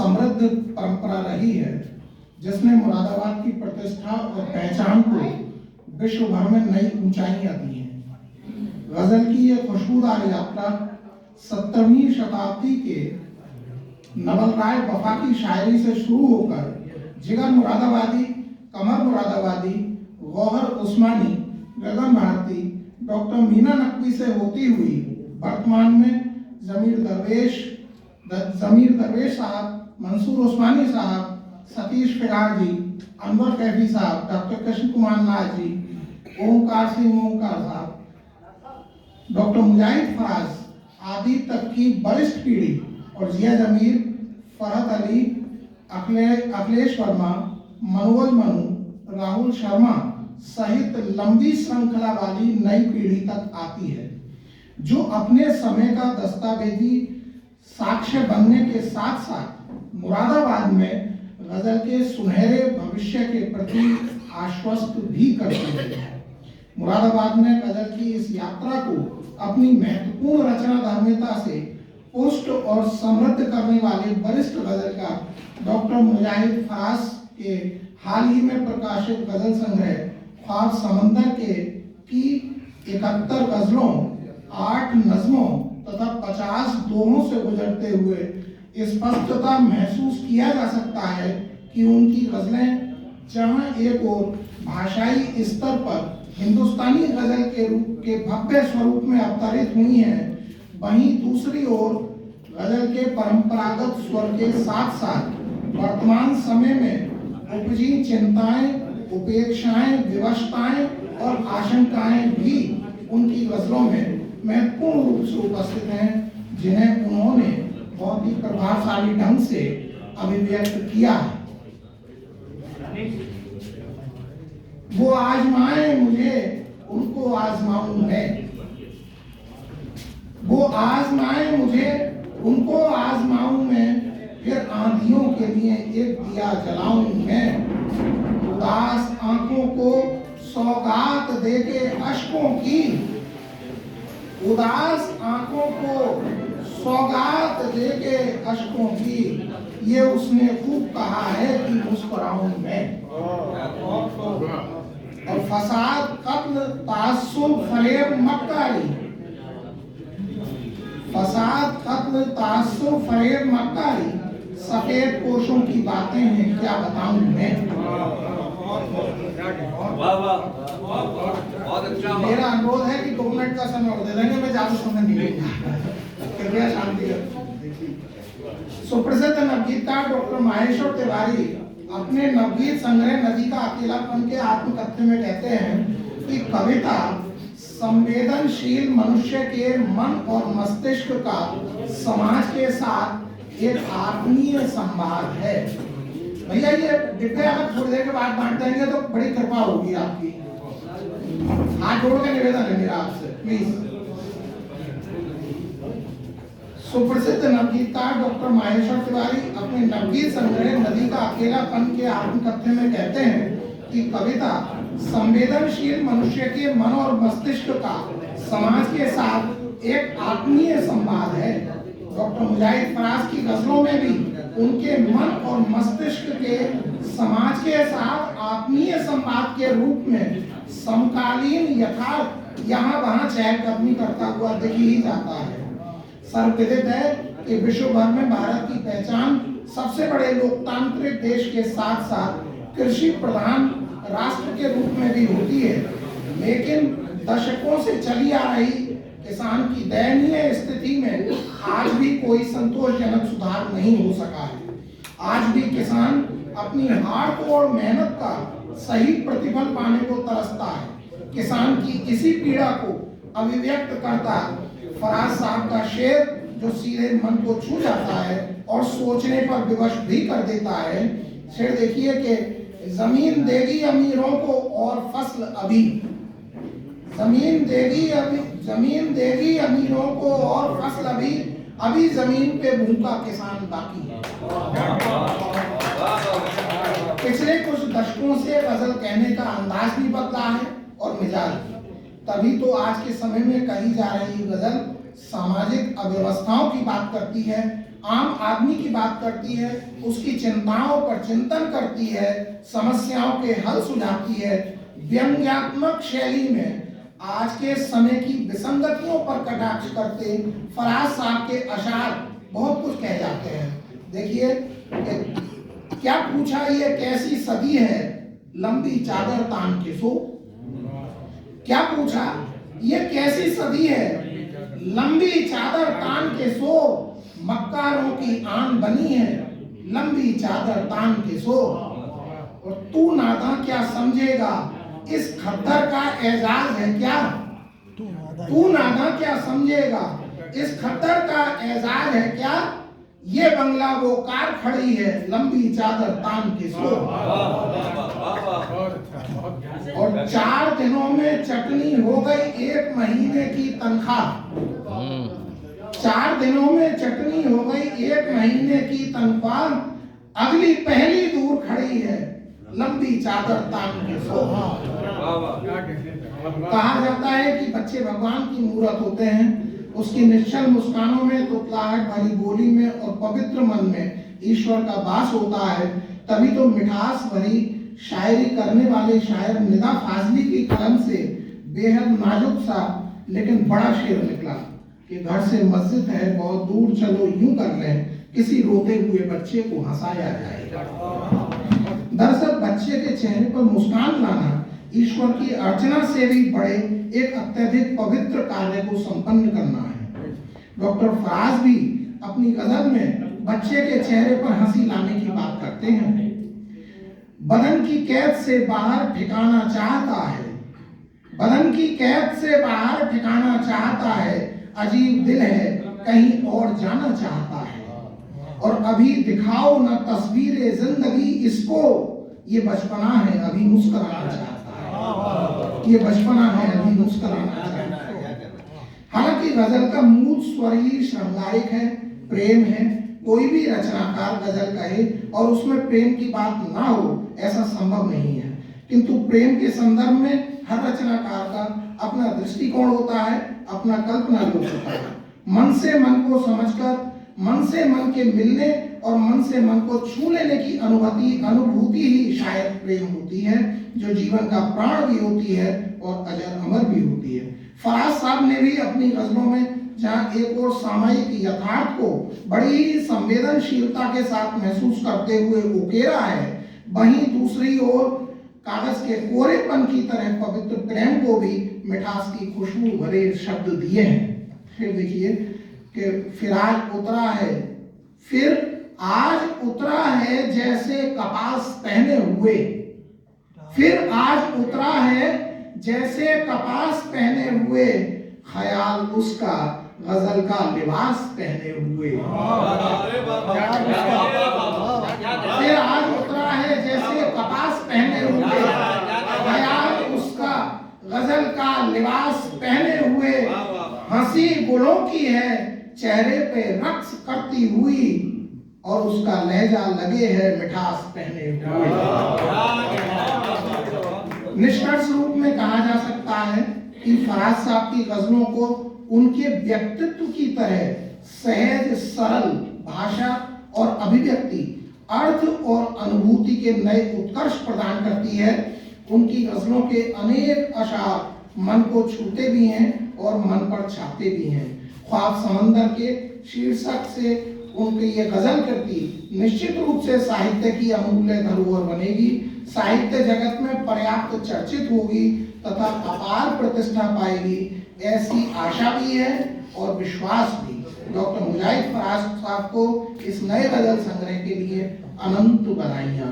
समृद्ध परंपरा रही है जिसने मुरादाबाद की प्रतिष्ठा और पहचान को विश्व भर में नई ऊंचाइयां दी हैं। गजल की यह खुशबूदार यात्रा 17वीं शताब्दी के नवल राय वफा की शायरी से शुरू होकर जिगर मुरादाबादी, कमर मुरादाबादी, गौहर उस्मानी, गगन भारती, डॉक्टर मीना नकवी से होती हुई वर्तमान में जमीर दरवेश साहब, मंसूर उस्मानी साहब, सतीश फिरार जी, अनवर कैफी साहब, डॉक्टर कृष्ण कुमार नाथ जी, ओमकार सिंह ओमकार साहब, डॉक्टर मुजाहिद फराज आदि तक की वरिष्ठ पीढ़ी और जिया जमीर, फरहत अली, अखिलेश वर्मा, मनोज मनु, राहुल शर्मा सहित लंबी श्रृंखला वाली नई पीढ़ी तक आती है, जो अपने समय का दस्तावेजी साक्ष्य बनने के साथ साथ मुरादाबाद में गजल के सुनहरे भविष्य के प्रति आश्वस्त भी करती है। मुरादाबाद में गजल की इस यात्रा को अपनी महत्वपूर्ण रचना धर्मिता से पुष्ट और समृद्ध करने वाले वरिष्ठ गजलकार डॉक्टर मुजाहिद फराज के हाल ही में प्रकाशित गजल संग्रह ख्वाब समंदर के की 71 गजलों, 8 नज्मों तथा 50 दोहों से गुजरते हुए स्पष्टता महसूस किया जा सकता है कि उनकी गजलें जहां एक ओर भाषाई स्तर पर हिंदुस्तानी गजल के रूप के भव्य स्वरूप में अवतरित हुई हैं, वहीं दूसरी ओर गजल के परंपरागत स्वर के साथ साथ वर्तमान समय में उपजी चिंताएं, उपेक्षाएं, विवशताएं और आशंकाएं भी उनकी गजलों में महत्वपूर्ण रूप से उपस्थित हैं, जिन्हें उन्होंने बहुत ही प्रभावशाली ढंग से अभिव्यक्त किया है। वो आजमाए मुझे, उनको आजमाऊं मैं, वो आजमाए मुझे, उनको आजमाऊं मैं, फिर आंधियों के लिए एक दिया जलाऊं मैं। उदास आंखों को सौगात देके अश्कों की, उदास आंखों को सौगात देके अश्कों की, ये उसने खूब कहा है कि मुस्कुराऊं मैं। और फसाद, कत्ल, तासुब, फरेब, मक्कारी, फसाद, कत्ल, तासुब, फरेब, मक्कारी, सफेद पोशों की बातें हैं, क्या बताऊं मैं। मेरा अनुरोध है कि 2 मिनट का समय और दे देंगे, मैं ज्यादा समय नहीं लूंगा, कृपया शांति। सुप्रसिद्ध नवगीतकार डॉक्टर माहेश्वर तिवारी अपने नवगीत संग्रह नदी का अकेलापन के आत्मकथ्य में कहते हैं कि कविता संवेदनशील मनुष्य के मन और मस्तिष्क का समाज के साथ एक आत्मीय संवाद है। भैया ये डिब्बे अगर थोड़ी देर के बाद बांट देंगे तो बड़ी कृपा होगी आपकी, हाथ जोड़ के निवेदन है मेरा आपसे, प्लीज। सुप्रसिद्ध नवगीतकार डॉक्टर माहेश्वर तिवारी अपने नवगीत संग्रह नदी का अकेलापन के आत्मकथ्य में कहते हैं कि कविता संवेदनशील मनुष्य के मन और मस्तिष्क का समाज के साथ एक आत्मीय संवाद है। डॉक्टर मुजाहिद फराज की गजलों में भी उनके मन और मस्तिष्क के समाज के साथ आत्मीय संवाद के रूप में समकालीन यथार्थ यहाँ वहाँ चहलकदमी करता हुआ दिख ही जाता है। सर्वविदित है कि विश्व भर में भारत की पहचान सबसे बड़े लोकतांत्रिक देश के साथ साथ कृषि प्रधान राष्ट्र के रूप में भी होती है, लेकिन दशकों से चली आ रही किसान की दयनीय स्थिति में आज भी कोई संतोषजनक सुधार नहीं हो सका है। आज भी किसान अपनी हार्डकोर मेहनत का सही प्रतिफल पाने को तरसता है। किसान की इसी पीड़ा को अभिव्यक्त करता फराज साहब का शेर, जो सीधे मन को छू जाता है और सोचने पर विवश भी कर देता है। शेर देखिए कि जमीन देगी अमीरों को और फसल अभी, जमीन देगी अमीरों को और फसल अभी, अभी जमीन पे भूखा किसान बाकी है। पिछले कुछ दशकों से गजल कहने का अंदाज भी बदला है और मिजाज भी। तभी तो आज के समय में कही जा रही गजल सामाजिक अव्यवस्थाओं की बात करती है, आम आदमी की बात करती है, उसकी चिंताओं पर चिंतन करती है, समस्याओं के हल सुझाती है। व्यंग्यात्मक शैली में आज के समय की विसंगतियों पर कटाक्ष करते फराज साहब के अशार बहुत कुछ कह जाते हैं। देखिए, क्या पूछा ये कैसी सदी है, लंबी चादर तान के सो। क्या पूछा ये कैसी सदी है, लंबी चादर तान के सो। मक्कारों की आन बनी है, लंबी चादर तान के सो। और तू नादा क्या समझेगा, इस खद्दर का एजाज है क्या। तू नादा क्या समझेगा, इस खद्दर का एजाज है क्या। ये बंगला वो कार खड़ी है, लंबी चादर तान के सो। और 4 दिनों में चटनी हो गई 1 महीने की तनख्वाह। 4 दिनों में चटनी हो गई 1 महीने की तनख्वाह। अगली पहली दूर खड़ी है, लंबी चादर तान के सो। कहा जाता है कि बच्चे भगवान की मूरत होते हैं, उसकी निश्चल मुस्कानों में, तुतलाहट भरी बोली में और पवित्र मन में ईश्वर का वास होता है। तभी तो मिठास भरी शायरी करने वाले शायर निदा फाजली की कलम से बेहद नाजुक सा लेकिन बड़ा शेर निकला कि घर से मस्जिद है बहुत दूर, चलो यूं कर लें, किसी रोते हुए बच्चे को हंसाया जाएगा। दरअसल बच्चे के चेहरे पर मुस्कान लाना ईश्वर की अर्चना से भी बड़े एक अत्यधिक पवित्र कार्य को संपन्न करना है। डॉक्टर फराज भी अपनी गजल में बच्चे के चेहरे पर हंसी लाने की बात करते हैं। बदन की कैद से बाहर ठिकाना चाहता है, बदन की कैद से बाहर ठिकाना चाहता है। अजीब दिल है कहीं और जाना चाहता है। और अभी दिखाओ न तस्वीरे जिंदगी इसको, ये बचपना है अभी मुस्कुराना चाहता है। ये बचपना है अभी मुस्कुराना चाहता है। हालांकि गजल का मूल स्वर ही श्रृंगारिक है, प्रेम है। कोई भी रचनाकार गजल कहे और उसमें प्रेम की बात ना हो, ऐसा संभव नहीं है। किंतु प्रेम के संदर्भ में हर रचनाकार का अपना दृष्टिकोण होता है, अपना कल्पना योग होता है। मन से मन को समझकर, मन से मन के मिलने और मन से मन को छू लेने की अनुभूति ही शायद प्रेम होती है, जो जीवन का प्राण भी होती है और अजर अमर भी होती है। फराज साहब ने भी अपनी गजलों में जहाँ एक और सामायिक यथार्थ को बड़ी ही संवेदनशीलता के साथ महसूस करते हुए उकेरा है, वहीं दूसरी ओर कागज के कोरेपन की तरह पवित्र प्रेम को भी मिठास की खुशबू भरे शब्द दिए हैं। फिर देखिए कि फिर आज उतरा है, फिर आज उतरा है जैसे कपास पहने हुए। फिर आज उतरा है जैसे कपास पहने हुए, ख्याल उसका गजल का लिबास पहने हुए। फिर आज उतरा है जैसे कपास पहने हुए, ख्याल उसका गजल का लिबास पहने हुए। हंसी गुलों की है चेहरे पे रक्स करती हुई, और उसका लहजा लगे है मिठास पहने हुए। निष्कर्ष रूप में कहा जा सकता है कि फराज साहब की गजलों को उनके व्यक्तित्व की तरह सहज सरल भाषा और अभिव्यक्ति, अर्थ और अनुभूति के नए उत्कर्ष प्रदान करती है। उनकी गजलों के अनेक अशार मन को छूते भी हैं और मन पर छाते भी हैं। ख्वाब समंदर के शीर्षक से उनकी ये गजल कृति निश्चित रूप से साहित्य की अमूल्य धरोहर बनेगी, साहित्य जगत में पर्याप्त चर्चित होगी तथा अपार प्रतिष्ठा पाएगी, ऐसी आशा भी है और विश्वास भी। डॉक्टर मुजाहिद फराज साहब को इस नए गजल संग्रह के लिए अनंत बधाइयाँ।